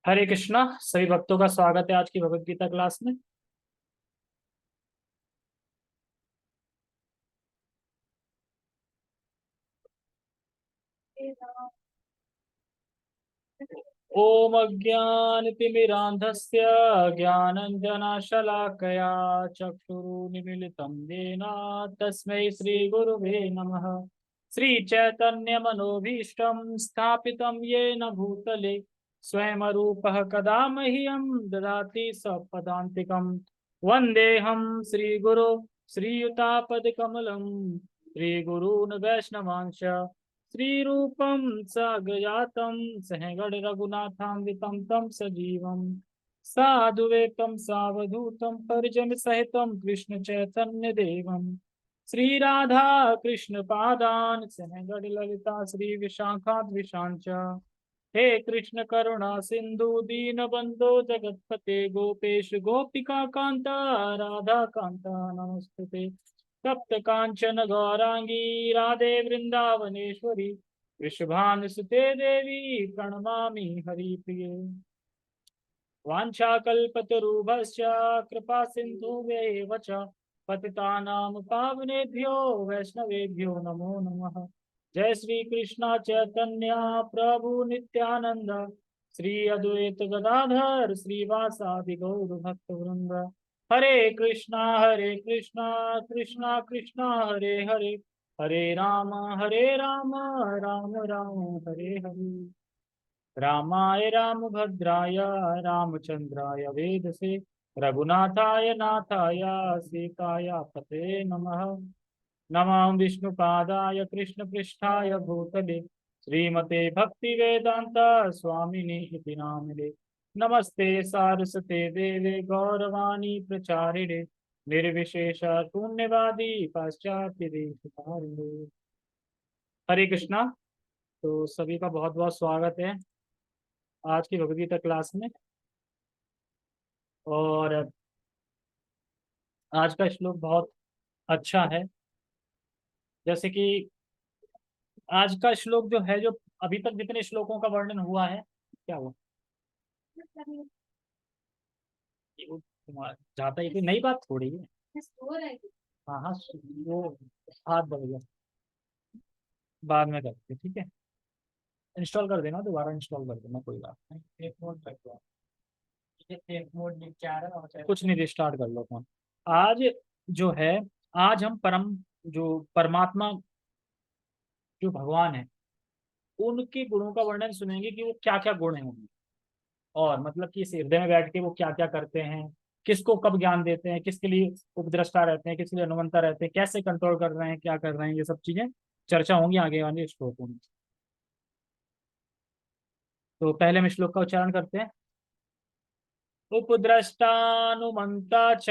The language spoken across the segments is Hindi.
हरे कृष्णा। सभी भक्तों का स्वागत है आज की भगवत गीता क्लास में। ओम अज्ञानतिमिरान्धस्य ज्ञानञ्जनशलाकया चक्षुरुन्मीलितं येन तस्मै श्रीगुरुवे नमः। श्रीचैतन्यमनोभीष्टं स्थापितं येन भूतले स्वयं रूपः कदा मह्यं ददाति सपदान्तिकं। वन्देऽहं श्रीगुरो श्रीयुतापदकमलं श्रीगुरून् वैष्णवांश श्रीरूपं साग्रजातं सहगण रघुनाथान्वितं तं सजीवं साधुवेकं सावधूतं परिजन सहितं कृष्ण चैतन्य देवं श्रीराधा कृष्ण पादान सहगण ललिता श्री विशाखाद्विशांच। हे कृष्ण करुणा सिंधु दीन बंधो जगतपते गोपेश गोपिका कांता राधा कांता नमस्ते। तप्त कांचन गौरांगी राधे वृंदावनेश्वरी वृषभानुसुते देवी प्रणमामि हरिप्रिये। वाञ्छाकल्पतरुभ्यश्च कृपा सिन्धुभ्येव च पतितानां पावनेभ्यो वैष्णवेभ्यो नमो नमः। जय श्री कृष्ण चैतन्य प्रभु नित्यानंद श्री अद्वैत गदाधर श्रीवासादि गौर भक्त वृंद। हरे कृष्णा कृष्णा कृष्णा हरे हरे हरे राम राम राम हरे हरे। रामाय रामभद्राय रामचंद्राय वेदसे रघुनाथाय नाथाय सीताय पते नमः। नमः विष्णुपादाय कृष्णपृष्ठाय भूतले श्रीमते भक्तिवेदांत स्वामिने इति नामिने। नमस्ते सारस्वते देवे गौरवाणी प्रचारिणे निर्विशेष शून्यवादी पाश्चात्य देशधारिणे। हरे कृष्णा। तो सभी का बहुत बहुत स्वागत है आज की भगवद गीता क्लास में। और आज का श्लोक बहुत अच्छा है। जैसे कि आज का श्लोक जो है, जो अभी तक जितने श्लोकों का वर्णन हुआ है, क्या हुआ ये वो जाता है, कोई नई बात थोड़ी है। हाँ हाँ, वो हाथ बढ़ गया, बाद में करते ठीक है। इंस्टॉल कर देना, दोबारा इंस्टॉल कर देना, कोई बात नहीं। एक मोड तक तो एक मोड नीचे आ रहा है, कुछ नहीं, रिस्टार्ट कर लो फोन। आज जो है, आज हम परम जो परमात्मा जो भगवान है उनके गुणों का वर्णन सुनेंगे कि वो क्या क्या गुण है उनमें। और मतलब कि इस हृदय में बैठ के वो क्या क्या करते हैं, किसको कब ज्ञान देते हैं, किसके लिए उपद्रष्टा रहते हैं, किसके लिए अनुमंता रहते हैं, कैसे कंट्रोल कर रहे हैं, क्या कर रहे हैं, ये सब चीजें चर्चा होंगी आगे वाले श्लोकों में। तो पहले हम श्लोक का उच्चारण करते हैं। उपद्रष्टानुमंता च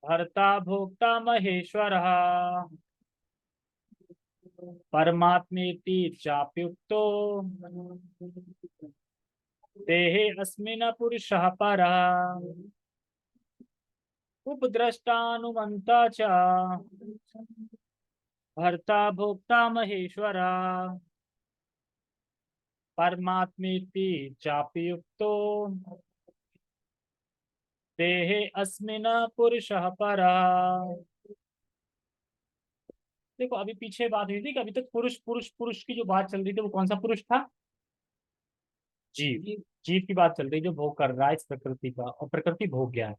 भर्ता भोक्ता महेश्वरः परमात्मेति चाप्युक्तो देहे अस्मिन् पुरुषः परः। उपद्रष्टानुमंता च भर्ता भोक्ता महेश्वरा परमात्मेति चापि युक्तो देहे अस्मिन् पुरुषः परः। देखो, अभी पीछे बात हुई थी कि अभी तक पुरुष पुरुष पुरुष की जो बात चल रही थी, वो कौन सा पुरुष था? जीव। जीव की बात चल रही, जो भोग कर रहा है इस प्रकृति का, और प्रकृति भोग गया है।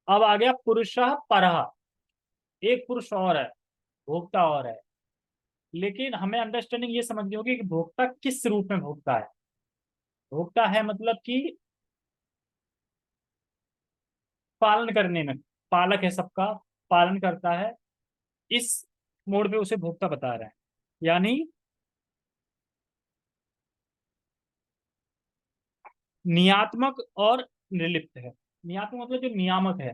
अब आ गया पुरुषः परः, एक पुरुष और है, भोक्ता और है। लेकिन हमें अंडरस्टैंडिंग ये समझनी होगी कि भोक्ता किस रूप में भोक्ता है। भोक्ता है मतलब कि पालन करने में, पालक है सबका, पालन करता है, इस मोड पे उसे भोक्ता बता रहा है। यानी नियात्मक और निर्लिप्त है। नियात्मक मतलब जो नियामक है,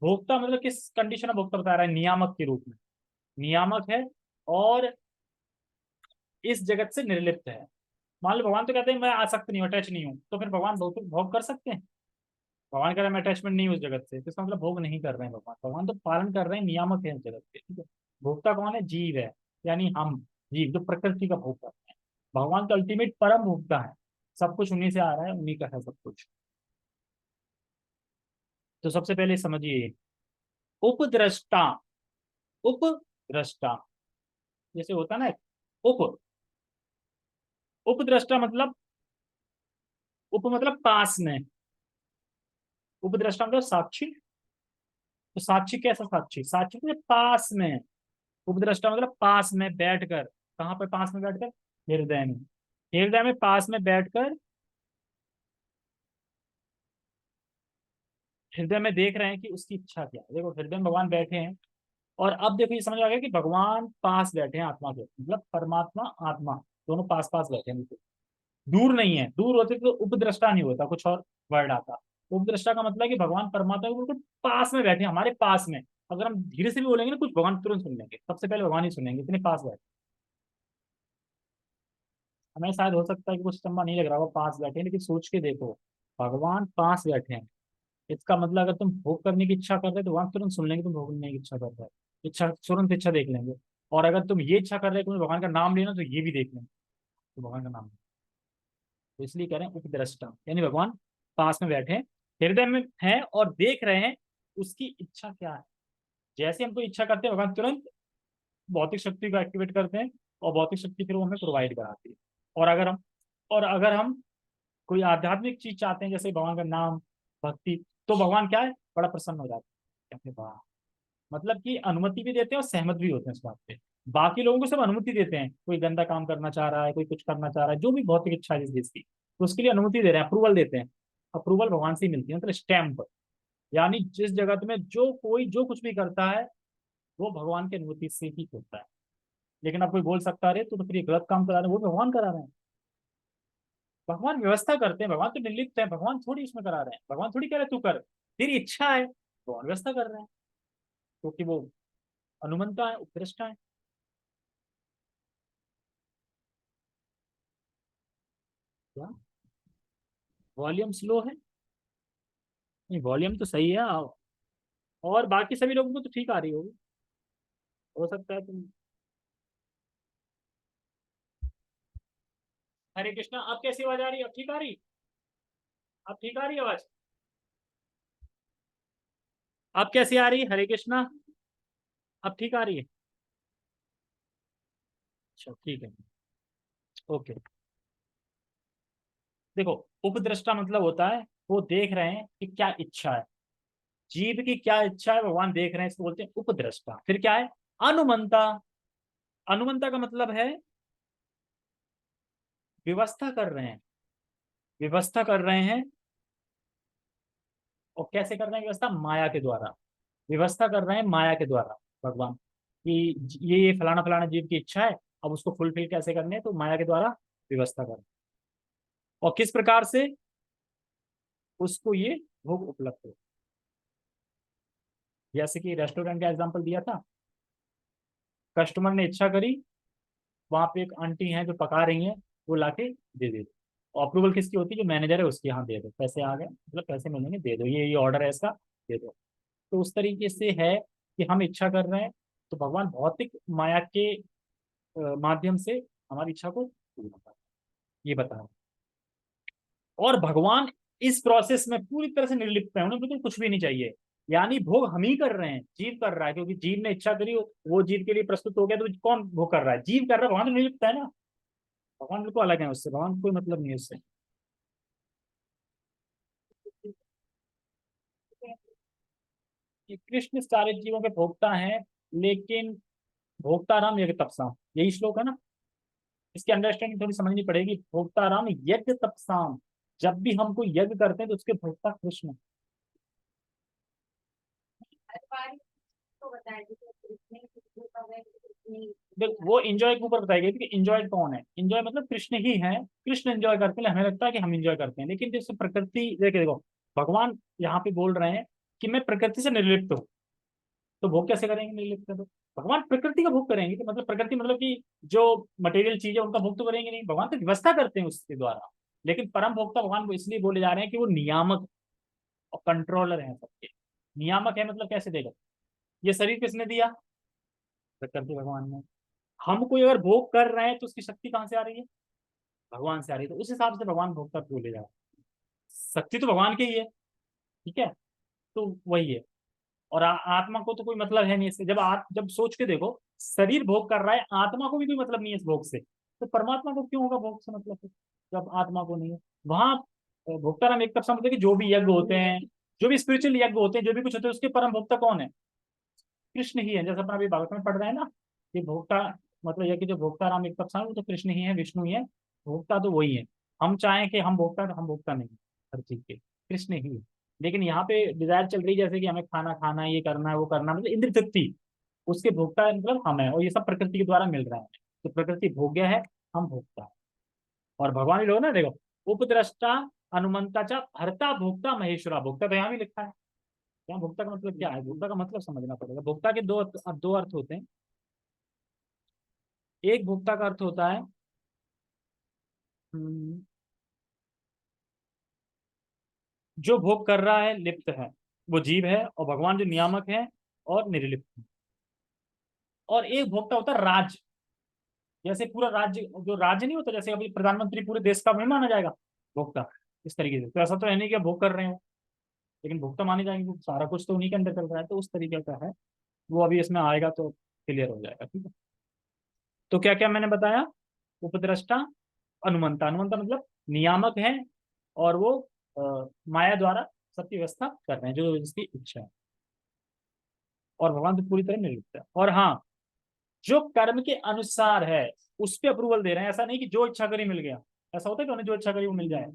भोक्ता मतलब किस कंडीशन में भोक्ता बता रहा है, नियामक के रूप में नियामक है, और इस जगत से निर्लिप्त है। मान लो भगवान तो कहते हैं मैं आसक्त नहीं हूं, अटैच नहीं हूं, तो फिर भगवान भोग भोग कर सकते हैं? भगवान कह रहे हैं मैं अटैचमेंट नहीं हूँ उस जगत से, तो इसका मतलब भोग नहीं कर रहे हैं भगवान। भगवान तो पालन कर रहे हैं, नियामक है इस जगत के, ठीक है। भोक्ता कौन है? जीव है, यानी हम जीव जो प्रकृति का भोग करते हैं। भगवान का अल्टीमेट परम भोक्ता है, सब कुछ उन्हीं से आ रहा है, उन्हीं का है सब कुछ। तो सबसे पहले समझिए, उपद्रष्टा। उपद्रष्टा जैसे होता ना, उप उपद्रष्टा मतलब, उप मतलब पास में, उपद्रष्टा मतलब साक्षी। तो साक्षी कैसा साक्षी? साक्षी मतलब पास में। उपद्रष्टा मतलब पास में बैठकर। कहाँ पर पास में बैठकर? हृदय में। हृदय में पास में बैठकर, हृदय में देख रहे हैं कि उसकी इच्छा क्या है। देखो हृदय में भगवान बैठे हैं, और अब देखो ये समझ आ गया कि भगवान पास बैठे हैं आत्मा के, मतलब परमात्मा आत्मा दोनों पास पास बैठे हैं बिल्कुल। दूर नहीं है, दूर होते तो उपद्रष्टा नहीं होता, कुछ और वर्ड आता। उपद्रष्टा का मतलब है कि भगवान परमात्मा के बिल्कुल पास में बैठे हैं, हमारे पास में। अगर हम धीरे से भी बोलेंगे ना कुछ, भगवान तुरंत सुन लेंगे, सबसे पहले भगवान ही सुनेंगे, इतने पास बैठे। हमें शायद हो सकता है कि कुछ लंबा नहीं लग रहा, वो पास बैठे हैं, लेकिन सोच के देखो, भगवान पास बैठे हैं। इसका मतलब अगर तुम भोग करने की इच्छा कर रहे हो तो भगवान तुरंत सुन लेंगे तुम भोग करने की इच्छा कर रहे हो, इच्छा तुरंत इच्छा देख लेंगे। और अगर तुम ये इच्छा कर रहे हो कि मुझे भगवान का नाम लेना, तो ये भी देख लेंगे, तो भगवान का नाम। तो इसलिए कह रहे हैं उपद्रष्टा, यानी भगवान पास में बैठे हैं, हृदय में हैं और देख रहे हैं उसकी इच्छा क्या है। जैसे हम कोई इच्छा करते हैं, भगवान तुरंत भौतिक शक्ति को एक्टिवेट करते हैं, और भौतिक शक्ति फिर वो हमें प्रोवाइड कराती है। और अगर हम और अगर हम कोई आध्यात्मिक चीज चाहते हैं, जैसे भगवान का नाम, भक्ति, तो भगवान क्या है, बड़ा प्रसन्न हो जाते हैं, कहते हैं वाह। मतलब कि अनुमति भी देते हैं और सहमत भी होते हैं इस बात पे। बाकी लोगों को सब अनुमति देते हैं, कोई गंदा काम करना चाह रहा है, कोई कुछ करना चाह रहा है, जो भी भौतिक इच्छा है जिस चीज की, तो उसके लिए अनुमति दे रहे हैं, अप्रूवल देते हैं। अप्रूवल भगवान से ही मिलती है, मतलब स्टैंप। यानी जिस जगत में जो कोई जो कुछ भी करता है, वो भगवान की अनुमति से ही होता है। लेकिन अब कोई बोल सकता है तो फिर ये गलत काम करा रहे हैं, वो भगवान करा रहे हैं। भगवान व्यवस्था करते हैं, भगवान तो निर्लिप्त है, भगवान थोड़ी इसमें करा रहे हैं, भगवान थोड़ी कह रहे तू कर, तेरी इच्छा है, भगवान व्यवस्था कर रहे हैं, क्योंकि वो अनुमंता है, उत्कृष्टा है। क्या वॉल्यूम स्लो है? नहीं, वॉल्यूम तो सही है। और बाकी सभी लोगों को तो ठीक आ रही होगी, हो सकता है तुम। हरे कृष्णा, आप कैसी आवाज आ रही है? अब ठीक आ रही? अब ठीक आ रही है आवाज? अब कैसी आ रही है हरे कृष्णा? अब ठीक आ रही है? अच्छा ठीक है, ओके। देखो, उपद्रष्टा मतलब होता है वो देख रहे हैं कि क्या इच्छा है, जीव की क्या इच्छा है, भगवान देख रहे हैं, इसको बोलते हैं उपद्रष्टा। फिर क्या है? अनुमंता। अनुमंता का मतलब है व्यवस्था कर रहे हैं, व्यवस्था कर रहे हैं। और कैसे कर रहे हैं व्यवस्था? माया के द्वारा। व्यवस्था कर रहे हैं माया के द्वारा भगवान, कि ये फलाना फलाना जीव की इच्छा है, अब उसको फुलफिल कैसे करने है, तो माया के द्वारा व्यवस्था कर। और किस प्रकार से उसको ये भोग उपलब्ध हो। जैसे कि रेस्टोरेंट का एग्जांपल दिया था, कस्टमर ने इच्छा करी, वहां पे एक आंटी हैं जो पका रही हैं, वो लाके दे दे। और अप्रूवल किसकी होती है? जो मैनेजर है उसकी, यहाँ दे दो, पैसे आ गए, मतलब पैसे मिलेंगे, दे दो, ये ऑर्डर है इसका, दे दो। तो उस तरीके से है कि हम इच्छा कर रहे हैं, तो भगवान भौतिक माया के माध्यम से हमारी इच्छा को पूर्ण करता है, ये बता रहे हैं। और भगवान इस प्रोसेस में पूरी तरह से निर्लिप्त है, उन्हें बिल्कुल कुछ भी नहीं चाहिए। यानी भोग हम ही कर रहे हैं, जीव कर रहा है, क्योंकि जीव ने इच्छा करी, वो जीव के लिए प्रस्तुत हो गया, तो कौन भोग कर रहा है? जीव कर रहा है, भगवान तो निर्लिप्त है ना। भगवान बिल्कुल अलग है उससे, भगवान को कोई मतलब नहीं है उससे। ये कृष्ण सारे जीवों के भोक्ता हैं, लेकिन भोक्ता राम यज्ञ तपसा, यही श्लोक है ना। इसकी अंडरस्टैंडिंग थोड़ी समझनी पड़ेगी। भोक्ता राम यज्ञ तपसाम, जब भी हम कोई यज्ञ करते हैं तो उसके भोक्ता कृष्ण। देख वो इंजॉय के ऊपर बताएगी कि इंजॉय कौन है। इंजॉय मतलब कृष्ण ही है, कृष्ण एंजॉय करते हैं, हमें लगता है कि हम इंजॉय करते हैं, लेकिन जैसे प्रकृति देखे, देखो भगवान यहाँ पे बोल रहे हैं कि मैं प्रकृति से निर्लिप्त हूँ, तो भोग कैसे करेंगे निर्लिप्त है तो? भगवान प्रकृति का भोग करेंगे, तो मतलब प्रकृति मतलब कि जो मटेरियल चीज है उनका भोग तो करेंगे नहीं, भगवान तो व्यवस्था करते हैं उसके द्वारा। लेकिन परम भोक्ता भगवान को इसलिए बोले जा रहे हैं कि वो नियामक और कंट्रोलर हैं सबके। नियामक है मतलब कैसे देगा? ये शरीर किसने दिया? प्रकृति भगवान ने। हम कोई अगर भोग कर रहे हैं तो उसकी शक्ति कहाँ से आ रही है? भगवान से आ रही है, तो उस हिसाब से भगवान भोक्ता को ले जाए। शक्ति तो भगवान की ही है, ठीक है, तो वही है। और आत्मा को तो कोई मतलब है नहीं इससे। जब सोच के देखो, शरीर भोग कर रहा है, आत्मा को भी कोई मतलब नहीं है इस भोग से, तो परमात्मा को क्यों होगा भोग से मतलब है, जब आत्मा को नहीं है। वहां भोक्ता हम एक तरफ समझते हैं कि जो भी यज्ञ होते हैं, जो भी स्पिरिचुअल यज्ञ होते हैं, जो भी कुछ होते हैं, उसके परम भोक्ता कौन है? कृष्ण ही है। जैसे अपना अभी भागवत में पढ़ रहे हैं ना, कि भोक्ता मतलब यह कि जो भोक्ता राम एक तरफ समझ, वो तो कृष्ण ही है, विष्णु ही है, भोक्ता तो वही है। हम चाहें कि हम भोक्ता, तो हम भोक्ता नहीं हैं हर चीज के, कृष्ण ही है। लेकिन यहाँ पे डिजायर चल रही है, जैसे कि हमें खाना खाना है, ये करना है, वो करना है, मतलब इंद्र तृप्ति, उसके भोक्ता मतलब हम है, और ये सब प्रकृति के द्वारा मिल रहा है। तो प्रकृति भोग्य है, हम भोक्ता है। और भगवान ही लोग ना, देखो, उपद्रष्टा अनुमंता चा हरता भोक्ता महेश्वरा, भोक्ता तो यहाँ भी लिखा है। यहाँ भोक्ता का मतलब क्या है, भोक्ता का मतलब समझना पड़ेगा। भोक्ता के दो अर्थ होते हैं। एक भोक्ता का अर्थ होता है हम्म, जो भोग कर रहा है लिप्त है, वो जीव है, और भगवान जो नियामक है और निर्लिप्त है। और एक भोक्ता होता है राज, जैसे पूरा राज्य, जो राज्य नहीं होता, जैसे अभी प्रधानमंत्री पूरे देश का नहीं माना जाएगा भोक्ता, इस तरीके से। तो ऐसा तो है नहीं कि आप भोग कर रहे हो, लेकिन भोक्ता माने जाएंगे, वो सारा कुछ तो उन्हीं के अंदर चल रहा है, तो उस तरीके का है। वो अभी इसमें आएगा तो क्लियर हो जाएगा, ठीक है। तो क्या क्या मैंने बताया? उपद्रष्टा, अनुमंता, अनुमंता मतलब नियामक है, और वो माया द्वारा सबकी व्यवस्था कर रहे हैं जो जिसकी इच्छा है। और भगवान तो पूरी तरह निर्लिप्त है। और हाँ, जो कर्म के अनुसार है उस पर अप्रूवल दे रहे हैं। ऐसा नहीं कि जो इच्छा करी मिल गया, ऐसा होता है कि उन्हें जो इच्छा करी वो मिल जाए।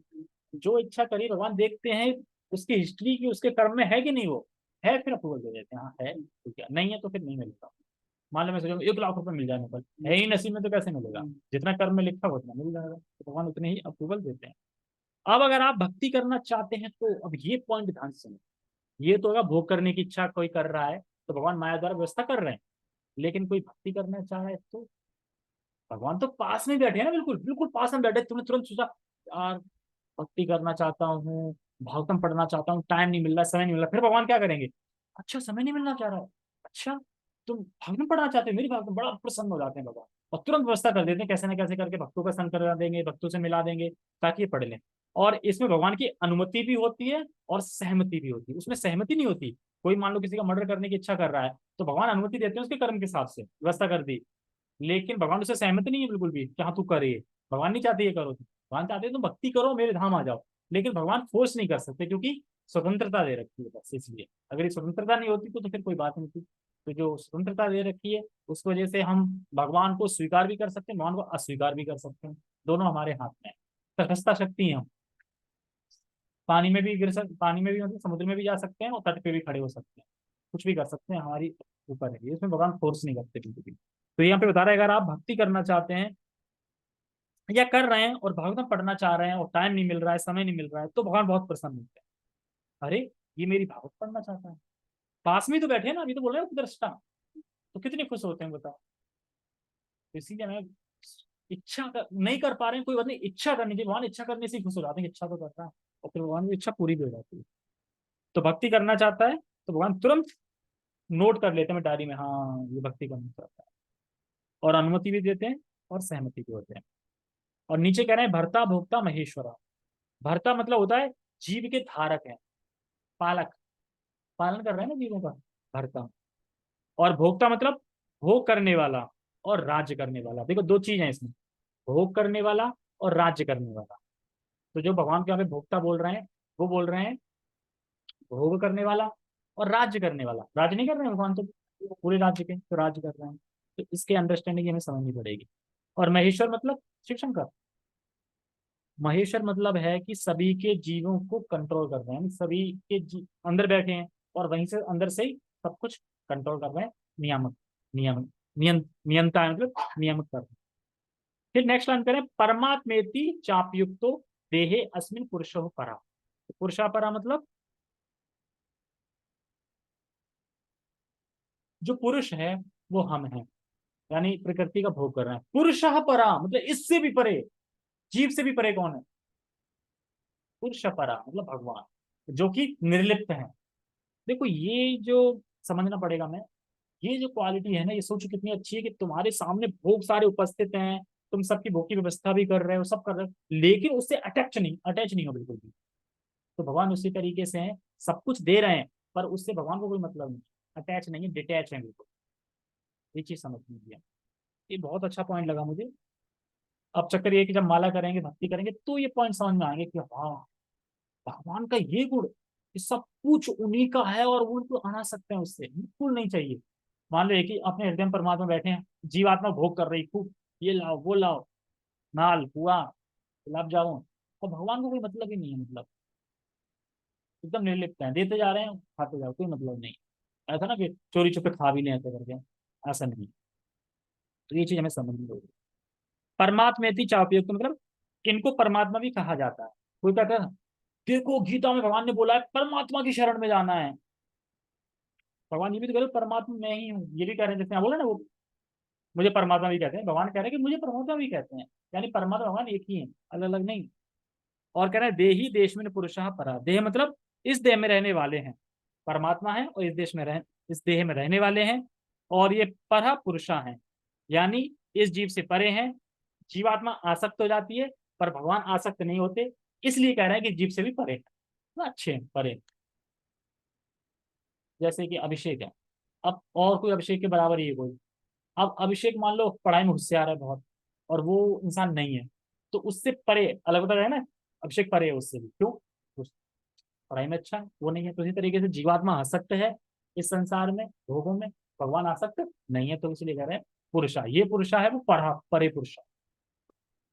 जो इच्छा करी भगवान देखते हैं उसकी हिस्ट्री की, उसके कर्म में है कि नहीं, वो है, फिर अप्रूवल दे देते हैं, हाँ है तो क्या, नहीं है तो फिर नहीं मिलता। मान लो मैं सोचा 1 लाख रुपए मिल जाने पर, है ही नसीब में तो कैसे मिलेगा? जितना कर्म में लिखा हो उतना मिल जाएगा, तो भगवान उतने ही अप्रूवल देते हैं। अब अगर आप भक्ति करना चाहते हैं, तो अब ये पॉइंट ध्यान से सुनो। ये तो अगर भोग करने की इच्छा कोई कर रहा है, तो भगवान माया द्वारा व्यवस्था कर रहे हैं। लेकिन कोई भक्ति करना चाह रहा है, तो भगवान तो पास में बैठे हैं ना, बिल्कुल बिल्कुल पास में बैठे। तुमने तुरंत सोचा, यार भक्ति करना चाहता हूँ, भागवतम पढ़ना चाहता हूँ, टाइम नहीं मिल रहा, समय नहीं मिल रहा, फिर भगवान क्या करेंगे? अच्छा, समय नहीं मिलना चाह रहा है, अच्छा तुम भागवतम पढ़ना चाहते हो, मेरी भागवतम, बड़ा प्रसन्न हो जाते हैं भगवान, और तुरंत व्यवस्था कर देते हैं, कैसे ना कैसे करके भक्तों का संग करा देंगे, भक्तों से मिला देंगे, ताकि ये पढ़ लें। और इसमें भगवान की अनुमति भी होती है और सहमति भी होती है। उसमें सहमति नहीं होती। कोई मान लो किसी का मर्डर करने की इच्छा कर रहा है, तो भगवान अनुमति देते हैं उसके कर्म के हिसाब से, व्यवस्था कर दी। लेकिन भगवान उससे सहमत नहीं है बिल्कुल भी कि हाँ तू करे। भगवान नहीं चाहते ये करो, भगवान चाहते तुम भक्ति करो, मेरे धाम आ जाओ। लेकिन भगवान फोर्स नहीं कर सकते, क्योंकि स्वतंत्रता दे रखी है बस, इसलिए। अगर ये स्वतंत्रता नहीं होती तो फिर कोई बात नहीं थी। तो जो स्वतंत्रता दे रखी है, उस वजह से हम भगवान को स्वीकार भी कर सकते हैं, भगवान को अस्वीकार भी कर सकते हैं। दोनों हमारे हाथ में है। तटस्था शक्ति है हम। पानी में भी गिर सकते, पानी में भी मतलब समुद्र में भी जा सकते हैं, और तट पे भी खड़े हो सकते हैं। कुछ भी कर सकते हैं, हमारी ऊपर है, इसमें भगवान फोर्स नहीं करते बिल्कुल भी। तो यहाँ पे बता रहा है, अगर आप भक्ति करना चाहते हैं या कर रहे हैं, और भागवत पढ़ना चाह रहे हैं, और टाइम नहीं मिल रहा है, समय नहीं मिल रहा है, तो भगवान बहुत प्रसन्न होते हैं। अरे, ये मेरी भागवत पढ़ना चाहता है, पास में ही तो बैठे हैं ना, अभी तो बोल रहे हैं दृष्टा, तो कितने खुश होते हैं बताओ। तो इसीलिए मैं नहीं कर पा रहे हैं, कोई बात नहीं, इच्छा करनी चाहिए। भगवान इच्छा करने से ही खुश हो जाते हैं, इच्छा तो करता है, और फिर भगवान की इच्छा पूरी भी हो जाती है। तो भक्ति करना चाहता है, तो भगवान तुरंत नोट कर लेते हैं डायरी में, हाँ ये भक्ति करना चाहता है, और अनुमति भी देते हैं, और सहमति भी होते हैं। और नीचे कह रहे हैं भर्ता भोक्ता महेश्वरा। भर्ता मतलब होता है जीव के धारक है, पालक, पालन कर रहे हैं ना जीवों का, भर्ता। और भोक्ता मतलब भोग करने वाला और राज्य करने वाला। देखो दो चीज है इसमें, भोग करने वाला और राज्य करने वाला। तो जो भगवान के यहाँ पे भोक्ता बोल रहे हैं, वो बोल रहे हैं भोग करने वाला और राज्य करने वाला। राज्य नहीं कर रहे हैं भगवान तो, पूरे राज्य के तो राज्य कर रहे हैं। तो इसके अंडरस्टैंडिंग हमें समझनी पड़ेगी। और महेश्वर मतलब शिव शंकर। महेश्वर मतलब है कि सभी के जीवों को कंट्रोल कर रहे हैं, सभी के अंदर बैठे हैं, और वहीं से अंदर से ही सब कुछ कंट्रोल कर रहे हैं। नियामक, नियम, नियंता है, मतलब नियामक कर रहे हैं। फिर नेक्स्ट लाइन करें, परमात्मेति चापयुक्तो देहे अस्मिन पुरुषो परा। पुरुषा परा मतलब जो पुरुष है वो हम हैं, यानी प्रकृति का भोग कर रहे हैं। पुरुषः परा मतलब इससे भी परे, जीव से भी परे कौन है? पुरुष परा मतलब भगवान, जो कि निर्लिप्त है। देखो ये जो समझना पड़ेगा, मैं ये जो क्वालिटी है ना, ये सोचो कितनी अच्छी है, कि तुम्हारे सामने भोग सारे उपस्थित हैं, तुम सबकी भूख की व्यवस्था भी कर रहे हो, सब कर रहे हो, लेकिन उससे अटैच नहीं हो बिल्कुल भी। तो भगवान उसी तरीके से हैं, सब कुछ दे रहे हैं पर उससे भगवान को कोई मतलब नहीं, अटैच नहीं है, डिटैच है बिल्कुल। ये चीज समझ में दिया, ये बहुत अच्छा पॉइंट लगा मुझे। अब चक्कर ये है कि जब माला करेंगे, भक्ति करेंगे, तो ये पॉइंट समझ में आएंगे कि हाँ, भगवान का ये गुण, ये सब कुछ उन्हीं का है और वो उनको आना सकते हैं, उससे बिल्कुल नहीं चाहिए। मान लो एक ही अपने हृदय में परमात्मा बैठे हैं, जीवात्मा भोग कर रही खूब, ये लाओ वो लाओ, नाल पुआ गुलाब जामुन, और भगवान को कोई मतलब ही नहीं है, मतलब एकदम निर्लिप्त है, देते जा रहे हैं, खाते जाओ, कोई मतलब नहीं। ऐसा ना कि चोरी छुपे खा भी लें ऐसे करके, ऐसा नहीं। तो ये चीज हमें समझनी होगी। परमात्मेति चापयुक्त मतलब इनको परमात्मा भी कहा जाता है। कोई कहता है देखो गीता में भगवान ने बोला है परमात्मा की शरण में जाना है, भगवान ये भी तो कह रहे परमात्मा मैं ही हूँ, ये भी कह रहे हैं, जैसे यहाँ बोला ना वो, मुझे परमात्मा भी कहते हैं, भगवान कह रहे हैं कि मुझे परमात्मा भी कहते हैं, यानी परमात्मा भगवान एक ही है, अलग अलग नहीं। और कह रहे हैं देही देश में पुरुषः परा, देह मतलब इस देह में रहने वाले हैं, परमात्मा है और इस देश में रह, इस देह में रहने वाले हैं, और ये परा पुरुषा हैं, यानी इस जीव से परे हैं। जीवात्मा आसक्त हो जाती है पर भगवान आसक्त नहीं होते, इसलिए कह रहे हैं कि जीव से भी परे हैं, तो अच्छे हैं परे। जैसे कि अभिषेक है, अब और कोई अभिषेक के बराबर ही है कोई। अब अभिषेक मान लो पढ़ाई में होशियार है बहुत, और वो इंसान नहीं है, तो उससे परे अलग होता है ना, अभिषेक परे है उससे भी, क्यों? उस पढ़ाई में अच्छा है, वो नहीं है। तो इसी तरीके से जीवात्मा आसक्त है इस संसार में भोगों में, भगवान आसक्त नहीं है, तो इसलिए कह रहे हैं पुरुषा, ये पुरुषा है वो पढ़ा परे पुरुषा।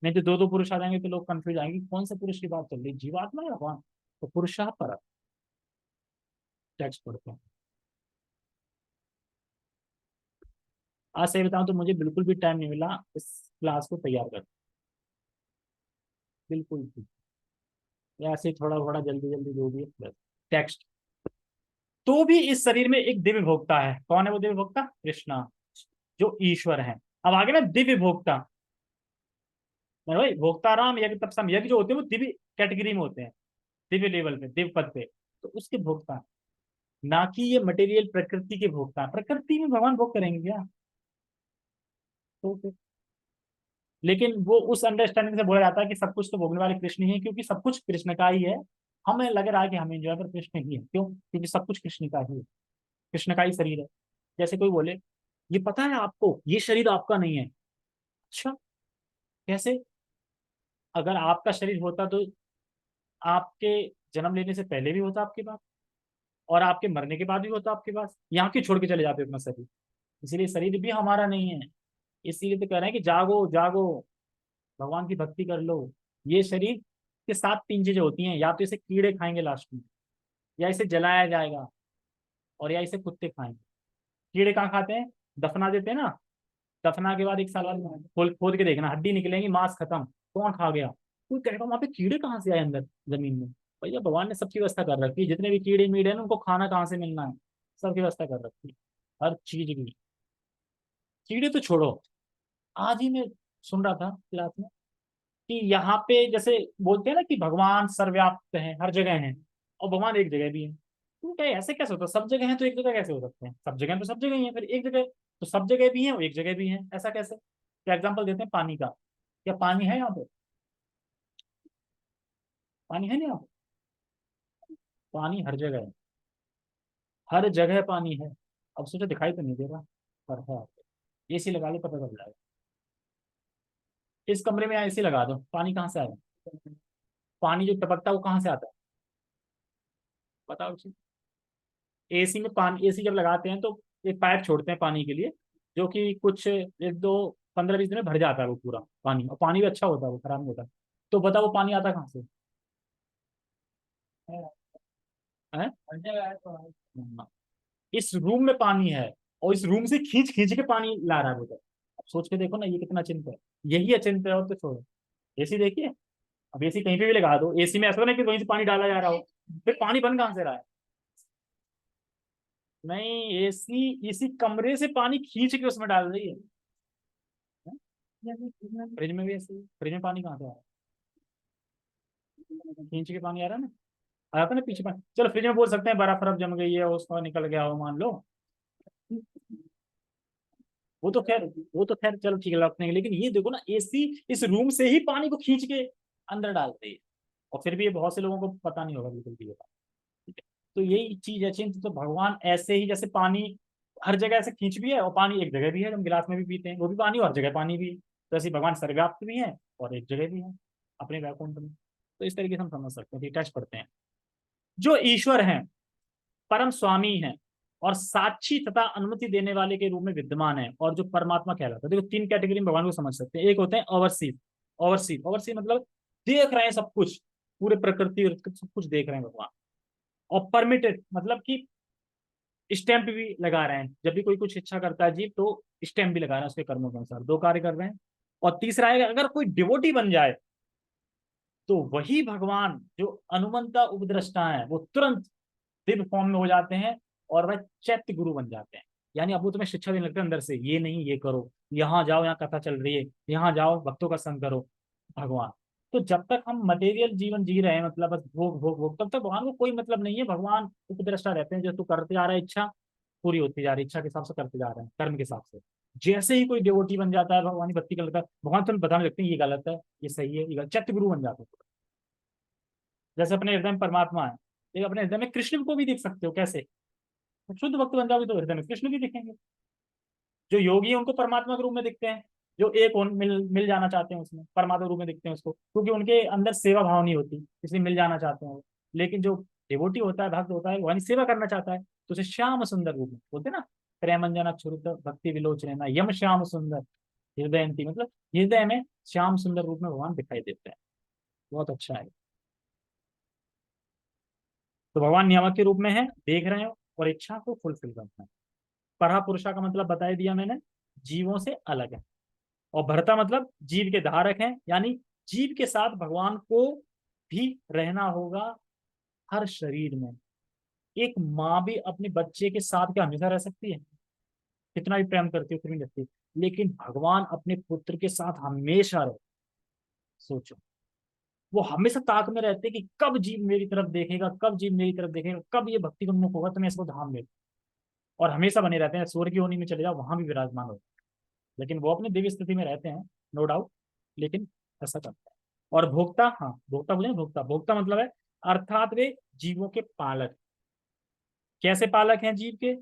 नहीं तो दो दो पुरुष आ जाएंगे तो लोग कंफ्यूज आएंगे कौन से पुरुष की बात चल रही है, जीवात्मा या भगवान। तो पुरुषा पर टेक्स्ट पढ़ते हैं। आज सही बताऊं तो मुझे बिल्कुल भी टाइम नहीं मिला इस क्लास को तैयार कर, बिल्कुल भी। या ऐसे थोड़ा थोड़ा जल्दी जल्दी जो भी है बस टेक्स्ट। तो भी इस शरीर में एक दिव्य भोक्ता है, कौन है वो दिव्य भोक्ता? कृष्णा, जो ईश्वर है। अब आगे ना दिव्य भोक्ता, मैं भाई भोक्ता राम यज्ञ तपसम, यज्ञ जो होते हैं वो दिव्य कैटेगरी में होते हैं, दिव्य लेवल पे, दिव्य पद पे, तो उसके भोक्ता, ना कि ये मटेरियल प्रकृति के भोक्ता। प्रकृति में भगवान भोग करेंगे क्या? तो फिर लेकिन वो उस अंडरस्टैंडिंग से बोला जाता है कि सब कुछ तो भोगने वाले कृष्ण ही है, क्योंकि सब कुछ कृष्ण का ही है। हमें लग रहा है कि हम एंजॉय पर कृष्ण ही है, क्यों? क्योंकि सब कुछ कृष्ण का ही है, कृष्ण का ही शरीर है। जैसे कोई बोले ये पता है आपको ये शरीर आपका नहीं है, अच्छा कैसे? अगर आपका शरीर होता तो आपके जन्म लेने से पहले भी होता आपके पास, और आपके मरने के बाद भी होता आपके पास, यहाँ क्यों छोड़ के चले जाते हो अपना शरीर? इसीलिए शरीर भी हमारा नहीं है। इसीलिए तो कह रहे हैं कि जागो जागो, भगवान की भक्ति कर लो। ये शरीर के साथ तीन चीजें होती हैं, या तो इसे कीड़े खाएंगे लास्ट में, या इसे जलाया जाएगा, और या इसे कुत्ते खाएंगे। कीड़े कहाँ खाते हैं? दफना देते हैं ना, दफना के बाद एक साल बाद खोल खोद के देखना, हड्डी निकलेंगी, मांस खत्म, कौन खा गया? कोई कहेगा वहां पे कीड़े कहाँ से आए अंदर जमीन में? भैया भगवान ने सबकी व्यवस्था कर रखी है, जितने भी कीड़े मीड़े हैं ना उनको खाना कहाँ से मिलना है, सबकी व्यवस्था कर रखी है, हर चीज की। कीड़े तो छोड़ो, आज ही मैं सुन रहा था क्लास में कि यहाँ पे जैसे बोलते हैं ना कि भगवान सर्वव्याप्त है, हर जगह है, और भगवान एक जगह भी है। तो क्या ऐसे कैसे होता है? सब जगह है तो एक जगह कैसे हो सकते हैं? सब जगह तो सब जगह ही है, फिर एक जगह तो सब जगह भी है और एक जगह भी है, ऐसा कैसे? क्या एग्जाम्पल देते हैं पानी का, क्या पानी है यहाँ पे? पानी है नहीं यहाँ पे? पानी हर जगह है, हर जगह पानी है। अब सोचो दिखाई तो नहीं दे रहा, पर है। एसी लगा लो पता चल जाएगा। इस कमरे में एसी लगा दो, पानी कहाँ से आएगा? पानी जो टपकता है वो कहाँ से आता है? बताओ। एसी में पानी, एसी जब लगाते हैं तो एक पाइप छोड़ते हैं पानी के लिए, जो कि कुछ एक दो 15-20 दिन में भर जाता है वो पूरा पानी, और पानी भी अच्छा होता है, वो खराब नहीं होता। तो बताओ वो पानी आता कहाँ से? है? हाँ। इस रूम में पानी है, और इस रूम से खींच खींच के पानी ला रहा है वो तो। अब सोच के देखो ना ये कितना अचिंत्य है। यही अचिंत्य है, और तो छोड़ो। एसी देखिए, अब एसी कहीं पे भी लगा दो, एसी में ऐसा नहीं कि वहीं से पानी डाला जा रहा हो, फिर पानी बन कहाँ से रहा है? नहीं, एसी इसी कमरे से पानी खींच के उसमें डाल रही है। फ्रिज में भी ऐसे, फ्रिज में पानी कहाँ से आ रहा है? खींच के पानी आ रहा है ना, आ जाता है ना पीछे पानी। चलो फ्रिज में बोल सकते हैं बर्फ बर्फ जम गई है उसको निकल गया हो मान लो, वो तो खैर चलो ठीक है रखने, लेकिन ये देखो ना, एसी इस रूम से ही पानी को खींच के अंदर डालते हैं, और फिर भी ये बहुत से लोगों को पता नहीं होगा बिल्कुल भी ये बात। ठीक है, तो यही चीज है चिंत, तो भगवान ऐसे ही जैसे पानी हर जगह ऐसे खींच भी है, और पानी एक जगह भी है, हम गिलास में भी पीते हैं वो भी पानी, और हर जगह पानी भी है। तो ऐसे भगवान सर्वव्याप्त भी है और एक जगह भी है अपने वैकुंठ में। तो इस तरीके से हम समझ सकते हैं, टेस्ट पढ़ते हैं। जो ईश्वर हैं, परम स्वामी हैं, और साक्षी तथा अनुमति देने वाले के रूप में विद्यमान है, और जो परमात्मा कहलाता है। देखो तीन कैटेगरी में भगवान को समझ सकते हैं। एक होते हैं ओवरसीव, ओवरसीव ओवरसीव मतलब देख रहे हैं सब कुछ, पूरे प्रकृति और सब कुछ देख रहे हैं भगवान। और परमिटेड मतलब कि स्टैंप भी लगा रहे हैं, जब भी कोई कुछ इच्छा करता है जीव तो स्टैंप भी लगा रहे हैं उसके कर्मों के अनुसार, दो कार्य कर रहे हैं। और तीसरा है, अगर कोई डिवोटी बन जाए तो वही भगवान जो अनुमंता उपद्रष्टा है वो तुरंत दिव्य फॉर्म में हो जाते हैं, और वह चैत्य गुरु बन जाते हैं। यानी अब वो तुम्हें शिक्षा देने लगते हैं अंदर से, ये नहीं ये करो, यहाँ जाओ यहाँ कथा चल रही है, यहाँ जाओ भक्तों का संग करो। भगवान, तो जब तक हम मटेरियल जीवन जी रहे हैं, मतलब बस भोग भोग भोग, तब तक भगवान को कोई मतलब नहीं है। भगवान उपद्रष्टा रहते हैं, जो तू करते जा रहा है इच्छा पूरी होती जा रही है, इच्छा के हिसाब से करते जा रहे हैं कर्म के हिसाब से। जैसे ही कोई डिवोटी बन जाता है, भगवान की भक्ति कर लेता है, भगवान तुम बताने लगते हैं ये गलत है ये सही है, ये गलत, चैत्य गुरु बन जाते हैं। जैसे अपने हृदय में परमात्मा है, एक अपने हृदय में कृष्ण को भी देख सकते हो कैसे, शुद्ध भक्त बन जाओगे तो हृदय में कृष्ण भी दिखेंगे। जो योगी है उनको परमात्मा के रूप में दिखते हैं, जो एक मिल मिल जाना चाहते हैं उसमें परमात्मा रूप में दिखते हैं उसको, क्योंकि उनके अंदर सेवा भाव नहीं होती, इसलिए मिल जाना चाहते हैं वो। लेकिन जो डिवोटी होता है, भक्त होता है, वो सेवा करना चाहता है, तो उसे श्याम सुंदर रूप में बोलते हैं ना, प्रेमंजना छुरुत भक्ति विलोचन यम श्याम सुंदर हृदयंती, मतलब हृदय में श्याम सुंदर रूप में भगवान दिखाई देते हैं। बहुत अच्छा है। तो भगवान नियामक के रूप में है, देख रहे हो, और इच्छा को फुलफिल करते हैं। परा पुरुषा का मतलब बता दिया मैंने, जीवों से अलग है। और भरता मतलब जीव के धारक हैं, यानी जीव के साथ भगवान को भी रहना होगा हर शरीर में। एक माँ भी अपने बच्चे के साथ क्या हमेशा रह सकती है, कितना भी प्रेम करती हो फिर भी रहती है, लेकिन भगवान अपने पुत्र के साथ हमेशा रहे। सोचो, वो हमेशा ताक में रहते कि कब जीव मेरी तरफ देखेगा, कब जीव मेरी तरफ देखेगा, कब ये भक्ति उन्मुख होगा तो मैं इसको धाम ले। और हमेशा बने रहते हैं, स्वर्ग की होनी में चले जाओ वहां भी विराजमान हो, लेकिन वो अपनी दिव्य स्थिति में रहते हैं, नो डाउट, लेकिन ऐसा करता है। और भोक्ता, हाँ भोक्ता बोले, भोक्ता भोक्ता मतलब है अर्थात वे जीवों के पालक। कैसे पालक हैं जीव के,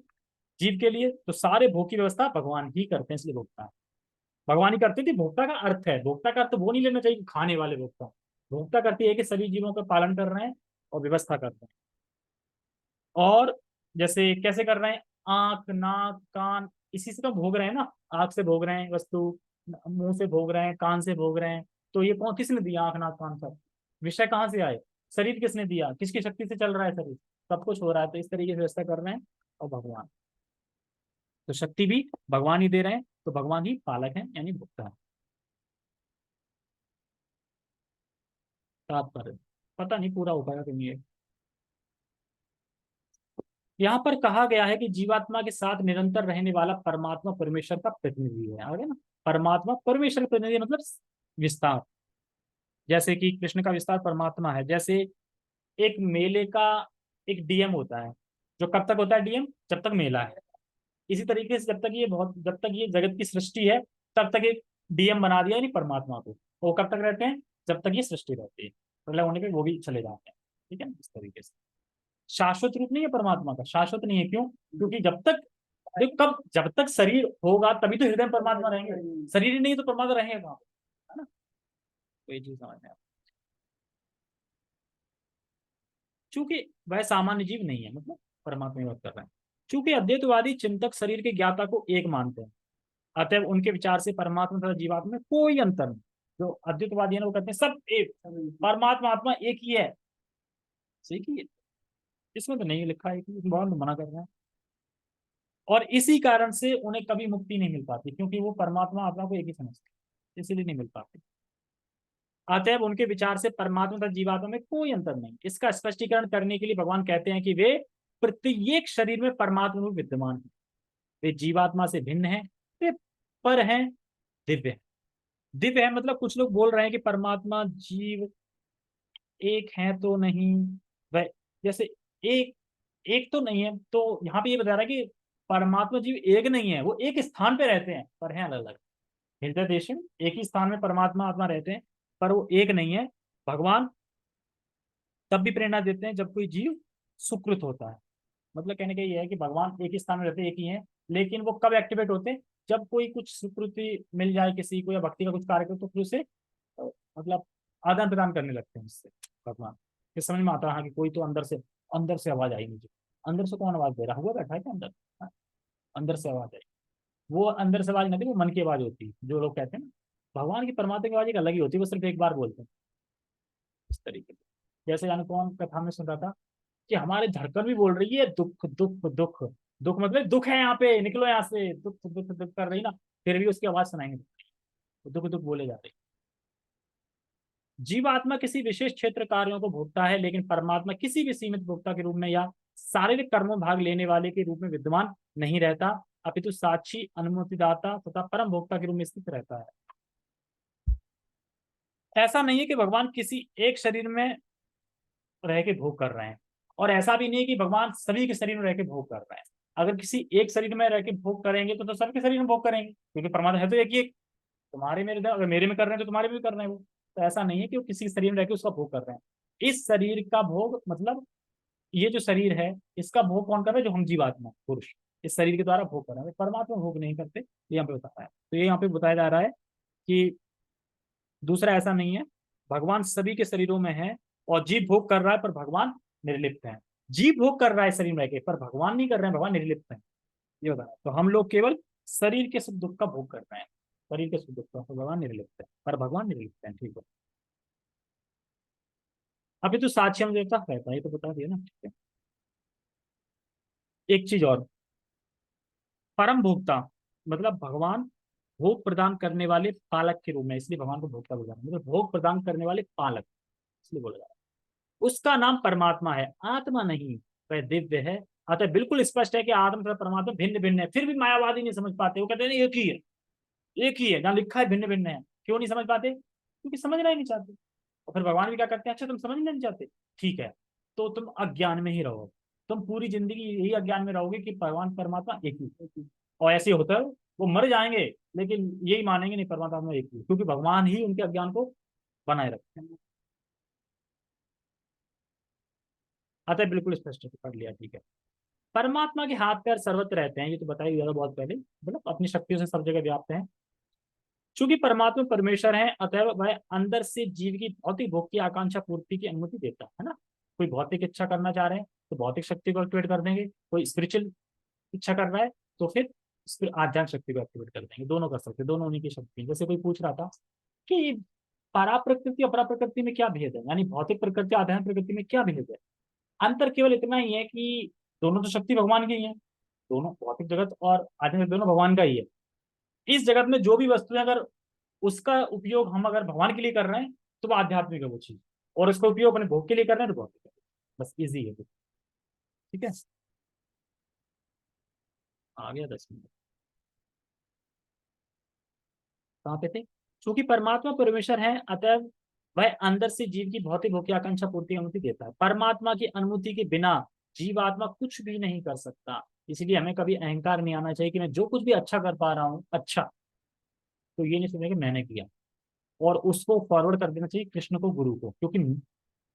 जीव के लिए तो सारे भोग की व्यवस्था भगवान ही करते हैं, इसलिए भोक्ता है। भगवान ही करते थे। भोक्ता का अर्थ है, भोक्ता का अर्थ वो नहीं लेना चाहिए खाने वाले भोक्ता। भोक्ता करती है कि सभी जीवों का पालन कर रहे हैं और व्यवस्था कर रहे हैं। और जैसे कैसे कर रहे हैं, आंख नाक कान इसी से तो भोग रहे हैं ना, आंख से भोग रहे हैं वस्तु, मुंह से भोग रहे हैं, कान से भोग रहे हैं। तो ये कौन किसने दिया, आंख नाक कान सब विषय कहाँ से आए, शरीर किसने दिया, किसकी शक्ति से चल रहा है शरीर, सब कुछ हो रहा है, तो इस तरीके से व्यवस्था कर रहे हैं। और भगवान, तो शक्ति भी भगवान ही दे रहे हैं, तो भगवान ही पालक है यानी भोक्ता है। तात्पर्य पता नहीं पूरा हो पाएगा कि नहीं है। यहाँ पर कहा गया है कि जीवात्मा के साथ निरंतर रहने वाला परमात्मा परमेश्वर का प्रतिनिधि है, आगे ना, परमात्मा परमेश्वर का प्रतिनिधि मतलब विस्तार। जैसे कि कृष्ण का विस्तार परमात्मा है। जैसे एक मेले का एक डीएम होता है, जो कब तक होता है डीएम, जब तक मेला है। इसी तरीके से जब तक ये जगत की सृष्टि है, तब तक एक डीएम बना दिया यानी परमात्मा को। वो कब तक रहते हैं, जब तक ये सृष्टि रहती है, प्रलय होने पे वो भी चले जाते हैं। ठीक है ना, इस तरीके से शाश्वत रूप नहीं है परमात्मा का, शाश्वत नहीं है, क्यों, क्योंकि जब तक, देखो कब, जब तक शरीर होगा तभी तो हृदय में परमात्मा रहेंगे, शरीर ही नहीं तो परमात्मा रहेगा कहाँ पे? है ना, तो ये चीज समझ में चूंकि वह सामान्य जीव नहीं है, मतलब परमात्मा की बात कर रहे हैं। चूंकि अद्वैतवादी चिंतक शरीर के ज्ञाता को एक मानते हैं, अतएव उनके विचार से परमात्मा तथा जीवात्मा में कोई अंतर नहीं। जो अद्वैतवादी है ना वो कहते हैं सब एक, परमात्मा आत्मा एक ही है, ठीक है। इसमें तो नहीं लिखा है कि बहुत मना कर रहे हैं। और इसी कारण से उन्हें कभी मुक्ति नहीं मिल पाती, क्योंकि वो परमात्मा आत्मा को एक ही समझते हैं, इसलिए नहीं मिल पाती। अतएव उनके विचार से परमात्मा तथा जीवात्मा में कोई अंतर नहीं। इसका स्पष्टीकरण करने के लिए भगवान कहते हैं कि वे प्रत्येक शरीर में परमात्मा में विद्यमान है, वे जीवात्मा से भिन्न है, वे पर हैं, दिव्य है। दिव्य है मतलब कुछ लोग बोल रहे हैं कि परमात्मा जीव एक है तो नहीं, वह जैसे एक एक तो नहीं है, तो यहाँ पे ये बता रहा है कि परमात्मा जीव एक नहीं है, वो एक स्थान पे रहते हैं पर हैं अलग अलग। हृदय देश में एक ही स्थान में परमात्मा आत्मा रहते हैं, पर वो एक नहीं है। भगवान तब भी प्रेरणा देते हैं जब कोई जीव सुकृत होता है। मतलब कहने का ये है कि भगवान एक ही स्थान में रहते हैं, एक ही हैं, लेकिन वो कब एक्टिवेट होते हैं, जब कोई कुछ सुकृति मिल जाए किसी को या भक्ति का कुछ कार्य करे तो फिर उसे मतलब आदान प्रदान करने लगते हैं उससे भगवान। फिर समझ में आता है हाँ कि कोई तो अंदर से आवाज आई मुझे। अंदर से कौन आवाज दे रहा हुआ बैठा है क्या अंदर? हाँ, अंदर से आवाज आई। वो अंदर से आवाज नहीं थी, वो मन की आवाज होती है, जो लोग कहते हैं ना भगवान की परमात्मा की आवाज एक अलग ही होती है, वो सिर्फ एक बार बोलते हैं इस तरीके से। जैसे जाने कौन कथा में सुन रहा था कि हमारे धड़कन भी बोल रही है दुख दुख दुख। दुख मतलब दुख है यहाँ पे, निकलो यहाँ से, दुख दुख दुख कर रही ना, फिर भी उसकी आवाज सुनाएंगे, दुख दुख बोले जा रहे। जीवात्मा किसी विशेष क्षेत्र कार्यों को भोगता है, लेकिन परमात्मा किसी भी सीमित भोक्ता के रूप में या शारीरिक कर्मों भाग लेने वाले के रूप में विद्यमान नहीं रहता, अपितु साक्षी अनुमतिदाता तथा परम भोक्ता के रूप में स्थित रहता है। ऐसा नहीं है कि भगवान किसी एक शरीर में रह के भोग कर रहे हैं, और ऐसा भी नहीं है कि भगवान सभी के शरीर में रह के भोग कर रहे हैं। अगर किसी एक शरीर में रह के भोग करेंगे तो सबके शरीर में भोग करेंगे, क्योंकि परमात्मा है तो एक ही एक। तुम्हारे मेरे अगर मेरे में कर रहे हैं तो तुम्हारे में भी कर रहे हैं वो। तो ऐसा नहीं है कि वो किसी शरीर में रह के उसका भोग कर रहे हैं। इस शरीर का भोग मतलब ये जो शरीर है इसका भोग कौन कर रहा है? जो हम जीवात्मा पुरुष इस शरीर के द्वारा भोग कर रहे हैं, परमात्मा भोग नहीं करते, ये यहाँ पे बता रहा है। तो ये यहाँ पे बताया जा रहा है कि दूसरा ऐसा नहीं है, भगवान सभी के शरीरों में है, और जीव भोग कर रहा है पर भगवान निर्लिप्त है। जीव भोग कर रहा है शरीर में रह के, पर भगवान नहीं कर रहे हैं, भगवान निर्लिप्त है। ये बता रहा है। तो हम लोग केवल शरीर के सुख दुख का भोग कर रहे हैं, शरीर के सुख दुख का, तो भगवान निर्लिप्त है, पर भगवान निर्लिप्त है। ठीक है, अभी तो साक्ष्यम देवता रहता है, ये तो बता दिया ना। ठीक है, एक चीज और, परम भोक्ता मतलब भगवान भोग प्रदान करने वाले पालक के रूप में, इसलिए भगवान को भोक्ता बोला, मतलब भोग प्रदान करने वाले पालक इसलिए बोला जाता है। उसका नाम परमात्मा है, आत्मा नहीं, वह दिव्य है। अतः बिल्कुल स्पष्ट है कि आत्मा तथा परमात्मा भिन्न भिन्न है। फिर भी मायावादी नहीं समझ पाते, वो कहते हैं एक ही है, एक ही है, जहां लिखा है भिन्न भिन्न है। क्यों नहीं समझ पाते? क्योंकि समझना ही नहीं चाहते। और फिर भगवान भी क्या करते हैं, अच्छा तुम समझना नहीं चाहते, ठीक है, तो तुम अज्ञान में ही रहो। तुम पूरी जिंदगी यही अज्ञान में रहोगे कि भगवान परमात्मा एक ही। और ऐसे होता है, वो मर जाएंगे लेकिन यही मानेंगे नहीं परमात्मा एक ही, क्योंकि भगवान ही उनके अज्ञान को बनाए रखते हैं। अतः बिल्कुल स्पष्ट कर लिया, ठीक है। परमात्मा के हाथ पैर सर्वत्र रहते हैं, ये तो बताया गया था बहुत पहले, मतलब अपनी शक्तियों से सब जगह व्याप्त है। चूंकि परमात्मा परमेश्वर है, अतः वह अंदर से जीव की भौतिक भोग की आकांक्षा पूर्ति की अनुमति देता है ना। कोई भौतिक इच्छा करना चाह रहे हैं तो भौतिक शक्ति को एक्टिवेट कर देंगे, कोई स्पिरिचुअल इच्छा कर रहा है तो फिर आध्यात्मिक शक्ति को एक्टिवेट कर देंगे। दोनों कर सकते हैं, दोनों उन्हीं की शक्ति है। जैसे कोई पूछ रहा था कि परा प्रकृति और अपरा प्रकृति में क्या भेद है, यानी भौतिक प्रकृति आध्यात्मिक प्रकृति में क्या भेद है? अंतर केवल इतना ही है कि दोनों तो शक्ति भगवान की ही है, दोनों भौतिक जगत और आध्यात्मिक दोनों भगवान का ही है। इस जगत में जो भी वस्तु है, अगर उसका उपयोग हम अगर भगवान के लिए कर रहे हैं तो वो आध्यात्मिक है वो चीज, और उसका उपयोग अपने भोग के लिए कर रहे हैं तो भौतिक है। बस इजी है, ठीक है। आ गया 10 मिनट, कहाँ पे थे? क्योंकि परमात्मा परमेश्वर है, अतः वह अंदर से जीव की भौतिक भोग की आकांक्षा पूर्ति की अनुमति देता है। परमात्मा की अनुमति के बिना जीवात्मा कुछ भी नहीं कर सकता। इसलिए हमें कभी अहंकार नहीं आना चाहिए कि मैं जो कुछ भी अच्छा कर पा रहा हूँ अच्छा, तो ये नहीं समझे कि मैंने किया, और उसको फॉरवर्ड कर देना चाहिए कृष्ण को, गुरु को। क्योंकि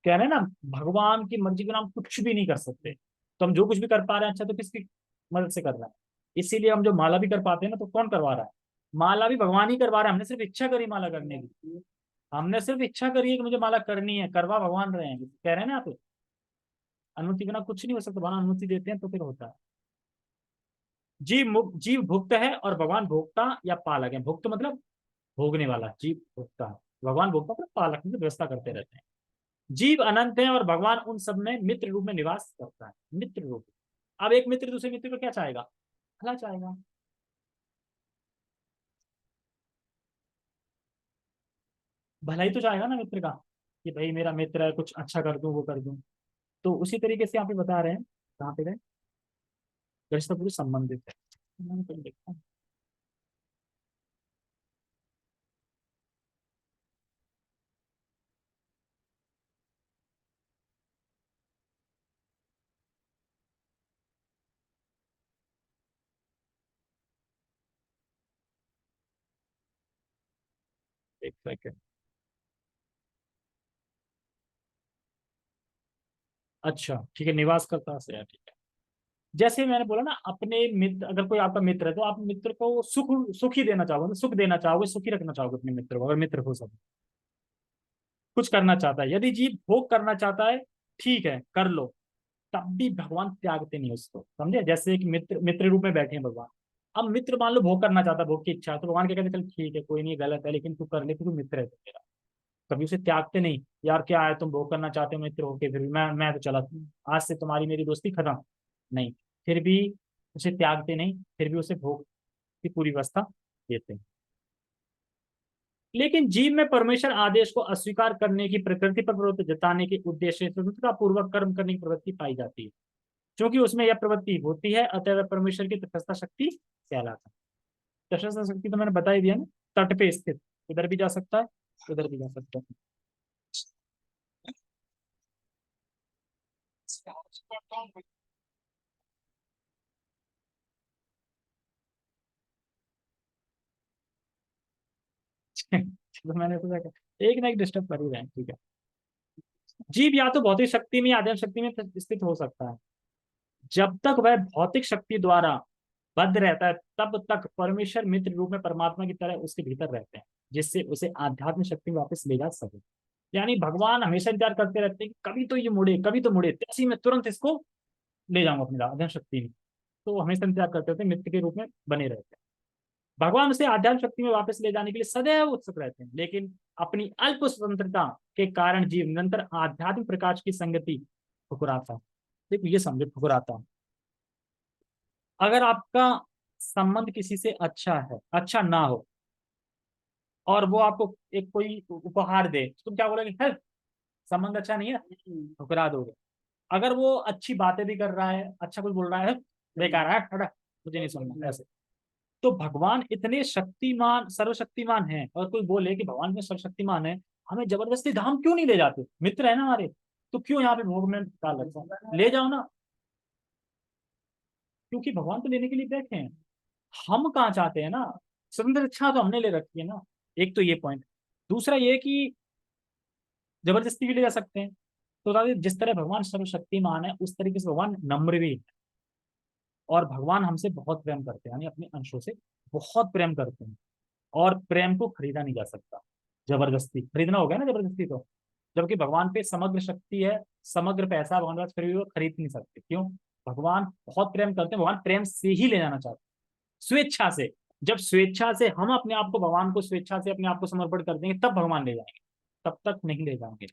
कह रहे हैं ना, भगवान की मर्जी के नाम कुछ भी नहीं कर सकते। तो हम जो कुछ भी कर पा रहे हैं अच्छा, तो किसकी मदद से कर रहे हैं? इसीलिए हम जो माला भी कर पाते हैं ना, तो कौन करवा रहा है? माला भी भगवान ही करवा रहा है, हमने सिर्फ इच्छा करी माला करने की। हमने सिर्फ इच्छा करी है कि मुझे माला करनी है, करवा भगवान रहे हैं, कह रहे हैं ना आप। अनुमति बिना कुछ नहीं हो सकता, भगवान अनुमति देते हैं तो फिर होता है। जीव भुक्त है और भगवान भोक्ता या पालक है। भुक्त मतलब भोगने वाला, जीव भोक्ता है, भगवान भोक्ता मतलब पालक, मतलब व्यवस्था करते रहते हैं। जीव अनंत है और भगवान उन सब में मित्र रूप में निवास करता है, मित्र रूप। अब एक मित्र दूसरे मित्र को क्या चाहेगा? भला चाहेगा। भला ही तो चाहेगा ना मित्र का, कि भाई मेरा मित्र है, कुछ अच्छा कर दूं वो कर दूं। तो उसी तरीके से यहाँ पे बता रहे हैं, कहाँ पे गए, रिश्ता पूरी संबंधित है। मैंने कहीं देखा। एक सेकेंड। अच्छा ठीक है, निवास करता से है, ठीक है। जैसे मैंने बोला ना, अपने मित्र, अगर कोई आपका मित्र है तो आप मित्र को सुख सुख ही देना चाहोगे, सुख देना चाहोगे, सुखी रखना चाहोगे अपने मित्र को, अगर मित्र हो सब कुछ करना चाहता है। यदि जीव भोग करना चाहता है, ठीक है कर लो, तब भी भगवान त्यागते नहीं उसको, समझे। जैसे एक मित्र, मित्र रूप में बैठे हैं भगवान। अब मित्र मान लो भोग करना चाहता है, भोग की इच्छा है, तो भगवान क्या कहते हैं, चल ठीक है कोई नहीं, गलत है लेकिन तू कर ले, तू मित्र है तो मेरा। कभी उसे त्यागते नहीं, यार क्या है तुम भोग करना चाहते हो मित्र होके, फिर भी मैं तो चला, आज से तुम्हारी मेरी दोस्ती खत्म, नहीं। फिर भी उसे त्यागते नहीं, फिर भी उसे भोग की पूरी व्यवस्था देते हैं। लेकिन जीव में परमेश्वर आदेश को अस्वीकार करने की, प्रकृति पर प्रवृत्ति जताने के उद्देश्य से स्वतंत्रता पूर्वक कर्म करने की प्रवृत्ति पाई जाती है। क्योंकि उसमें यह प्रवृत्ति होती है, अतः वह परमेश्वर की तटस्थ शक्ति कहलाता है। तटस्थ शक्ति तो मैंने बता ही दिया ना, तट पे स्थित, उधर भी जा सकता है, उधर भी जा सकता है। तो मैंने सोचा एक ना एक डिस्टर्ब कर ही रहे हैं, ठीक है। जीव या तो भौतिक शक्ति में या आध्यात्मिक शक्ति में स्थित हो सकता है। जब तक वह भौतिक शक्ति द्वारा बद्ध रहता है, तब तक परमेश्वर मित्र रूप में परमात्मा की तरह उसके भीतर रहते हैं, जिससे उसे आध्यात्मिक शक्ति में वापस ले जा सके। यानी भगवान हमेशा इंतजार करते रहते हैं कि कभी तो ये मुड़े, कभी तो मुड़े, तैसी मैं तुरंत इसको ले जाऊंगा अपनी आध्यात्मिक शक्ति में। तो वो हमेशा इंतजार करते रहते हैं, मित्र के रूप में बने रहते हैं। भगवान उसे आध्यात्मिक शक्ति में वापस ले जाने के लिए सदैव उत्सुक रहते हैं, लेकिन अपनी अल्प स्वतंत्रता के कारण जीव निरंतर आध्यात्मिक प्रकाश की संगति ठुकराता है। देखो ये समझो, ठुकराता है। अगर आपका संबंध किसी से अच्छा है, अच्छा ना हो, और वो आपको एक कोई उपहार दे, तो तुम क्या बोलोगे, है संबंध अच्छा नहीं है, ठुकरा दोगे। अगर वो अच्छी बातें भी कर रहा है, अच्छा कुछ बोल रहा है, बेकार है, हटा, मुझे नहीं सुनना, ऐसे। तो भगवान इतने शक्तिमान, सर्वशक्तिमान है, और कोई बोले कि भगवान में सर्वशक्तिमान है, हमें जबरदस्ती धाम क्यों नहीं ले जाते, मित्र है ना हमारे, तो क्यों यहाँ पे भोग में डाल रखा है? ले जाओ ना, क्योंकि भगवान तो लेने के लिए बैठे हैं। हम कहाँ चाहते हैं ना, स्वतंत्र इच्छा तो हमने ले रखी है ना। एक तो ये पॉइंट। दूसरा ये कि जबरदस्ती भी ले जा सकते हैं। तो दादी जिस तरह भगवान सर्वशक्तिमान है, उस तरीके से भगवान नम्र भी है। और भगवान हमसे बहुत प्रेम करते हैं, यानी अपने अंशों से बहुत प्रेम करते हैं। और प्रेम को खरीदा नहीं जा सकता, जबरदस्ती खरीदना हो गया ना जबरदस्ती तो। जबकि भगवान पे समग्र शक्ति है, समग्र पैसा भगवान के पास, फिर भी वो खरीद नहीं सकते। क्यों? भगवान बहुत प्रेम करते हैं, भगवान प्रेम से ही ले जाना चाहते हैं, स्वेच्छा से। जब स्वेच्छा से हम अपने आप को, भगवान को स्वेच्छा से अपने आप को समर्पण कर देंगे, तब भगवान ले जाएंगे, तब तक नहीं ले जाएंगे।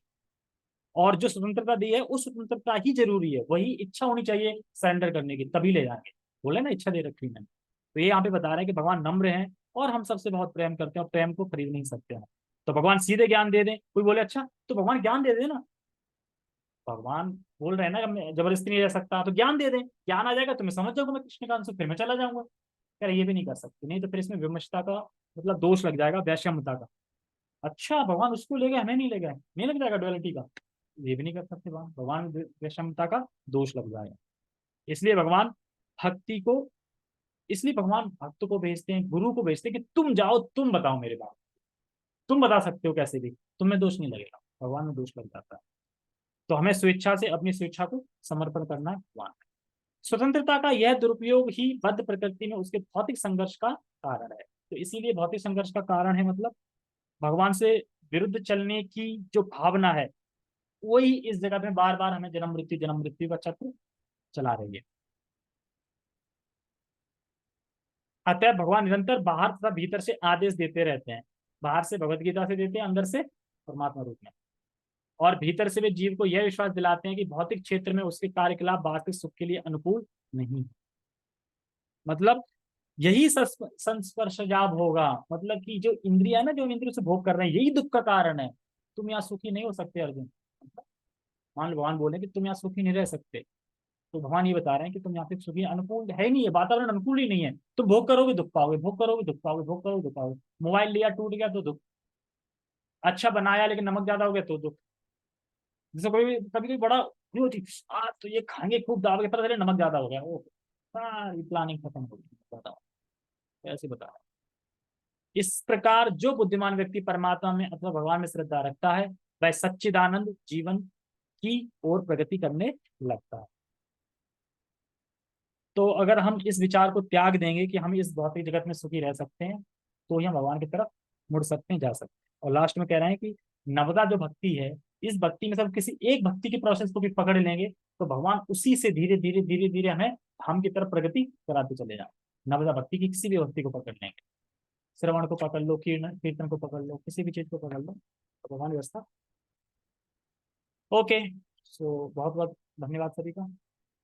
और जो स्वतंत्रता दी है, उस स्वतंत्रता ही जरूरी है, वही इच्छा होनी चाहिए सरेंडर करने की, तभी ले जाएंगे। बोले ना इच्छा दे रखी है। तो ये यहाँ पे बता रहे हैं कि भगवान नम्र हैं, और हम सबसे बहुत प्रेम करते हैं, और प्रेम को खरीद नहीं सकते हैं। तो भगवान सीधे ज्ञान दे दें, कोई बोले अच्छा तो भगवान ज्ञान दे दे ना। भगवान बोल रहे हैं ना कि मैं जबरदस्ती नहीं रह सकता, तो ज्ञान दे दें, ज्ञान आ जाएगा तो मैं समझ जाऊंगा, मैं कृष्ण का अंश हूं, फिर मैं चला जाऊंगा। यार ये भी नहीं कर सकते, नहीं तो फिर इसमें विमर्शता का मतलब दोष लग जाएगा, वैषम्यता का। अच्छा भगवान उसको ले गए, हमें नहीं ले गए, नहीं लग जाएगा डुअलिटी का। ये भी नहीं कर सकते, भगवान भगवान वैषम्यता का दोष लग जाएगा। इसलिए भगवान भक्ति को, इसलिए भगवान भक्त को भेजते हैं, गुरु को भेजते हैं कि तुम जाओ, तुम बताओ मेरे बात, तुम बता सकते हो कैसे भी, तुम्हें दोष नहीं लगेगा, भगवान में दोष लग जाता है। तो हमें स्वेच्छा से अपनी स्वेच्छा को समर्पण करना है भगवान। स्वतंत्रता का यह दुरुपयोग ही बद्ध प्रकृति में उसके भौतिक संघर्ष का कारण है। तो इसीलिए भौतिक संघर्ष का कारण है, मतलब भगवान से विरुद्ध चलने की जो भावना है, वही इस जगह में बार बार हमें जन्म मृत्यु का चक्र चला रही है। अतः भगवान निरंतर बाहर तथा भीतर से आदेश देते रहते हैं। बाहर से भगवत गीता से देते हैं, अंदर से परमात्मा रूप में। और भीतर से वे जीव को यह विश्वास दिलाते हैं कि भौतिक क्षेत्र में उसके कार्यकलाप वास्तविक सुख के लिए अनुकूल नहीं। मतलब यही संस्पर्शजाब होगा, मतलब कि जो इंद्रिया है ना, जो इंद्रियों से भोग कर रहे हैं, यही दुख का कारण है। तुम यहाँ सुखी नहीं हो सकते अर्जुन। मान लो भगवान बोले कि तुम यहाँ सुखी नहीं रह सकते, तो भगवान ये बता रहे हैं कि तुम यहाँ पे सुखी अनुकूल है ही नहीं है, वातावरण अनुकूल ही नहीं है। तुम भोग करोगे दुख पाओगे, भोग करोगे दुख पाओगे, भोग करोगे दुख पाओगे। मोबाइल लिया टूट गया तो दुख, अच्छा बनाया लेकिन नमक ज्यादा हो गया तो दुख। जैसे कोई कभी कोई बड़ा नहीं होती, तो ये खाएंगे खूब दाब के, पता चले नमक ज्यादा हो गया, वो सारी प्लानिंग खत्म हो गई, बताओ। ऐसे बता रहा इस प्रकार जो बुद्धिमान व्यक्ति परमात्मा में अथवा भगवान में श्रद्धा रखता है वह सच्चिदानंद जीवन की ओर प्रगति करने लगता है। तो अगर हम इस विचार को त्याग देंगे कि हम इस भौतिक जगत में सुखी रह सकते हैं, तो ही हम भगवान की तरफ मुड़ सकते हैं, जा सकते हैं। और लास्ट में कह रहे हैं कि नवदा जो भक्ति है, इस भक्ति में से हम किसी एक भक्ति के प्रोसेस को भी पकड़ लेंगे तो भगवान उसी से धीरे धीरे धीरे धीरे हमें धाम की तरफ प्रगति कराते चले जाए। नवदा भक्ति की किसी भी भक्ति को पकड़ लेंगे, श्रवण को पकड़ लो, कीर्तन कीर्तन को पकड़ लो, किसी भी चीज को पकड़ लो, तो भगवान व्यवस्था। ओके, सो बहुत बहुत धन्यवाद सभी का।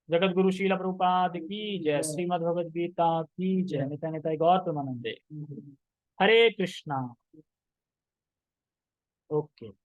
जगत गुरु शील प्रभुपाद की जय, श्रीमद् भगवद गीता की जय, नित्य नित्य गौर प्रेमानंदे, हरे कृष्णा। ओके।